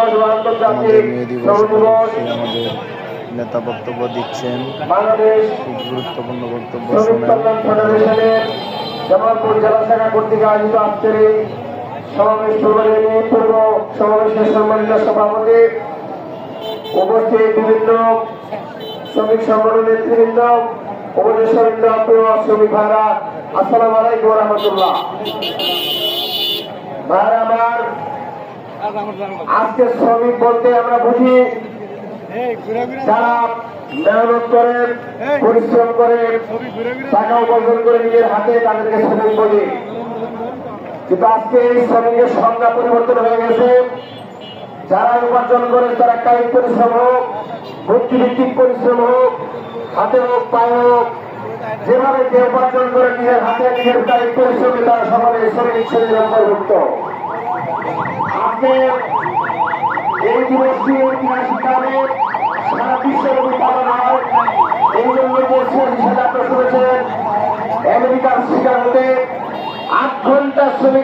আমাদের মে দিবস উপলক্ষে আমাদের নেতা বক্তব্য দিচ্ছেন। খুব গুরুত্বপূর্ণ বক্তব্য শোনেন। জামালপুর জেলা শাখা কর্তৃক আয়োজিত আজকের এই সমাবেশ পূর্ব সমাবেশের সম্মানিত সভাপতি, উপস্থিত বিভিন্ন শ্রমিক সংগঠনের নেতৃবৃন্দ, উপদেষ্টাবৃন্দ, প্রিয় শ্রমিক ভাইরা, আসসালামু আলাইকুম ওয়া রাহমাতুল্লাহ। ভাইরা আমার, আজকে শ্রমিক বলতে আমরা বুঝি যারা মেহনত করে, পরিশ্রম করে, টাকা উপার্জন করে নিজের হাতে, তাদেরকে শ্রমিক বলি। কিন্তু আজকে এই শ্রমিকের সংজ্ঞা পরিবর্তন হয়ে গেছে। যারা উপার্জন করে, তারা কায়িক পরিশ্রম হোক, বুদ্ধিভিত্তিক পরিশ্রম হোক, হাতে হোক, পায়ে হোক, যেভাবে যে উপার্জন করে নিজের হাতে, নিজের কায়িক পরিশ্রমে, তারা সকলে শ্রমিক শ্রেণীর অন্তর্ভুক্ত। আজকে এই দিবসটি ঐতিহাসিক কারণে সারা বিশ্বব্যাপী পালন হয়। এই জন্য হিসেবে আপনারা শুনেছেন আমেরিকার শিকাগোতে 8 ঘন্টা শ্রমিক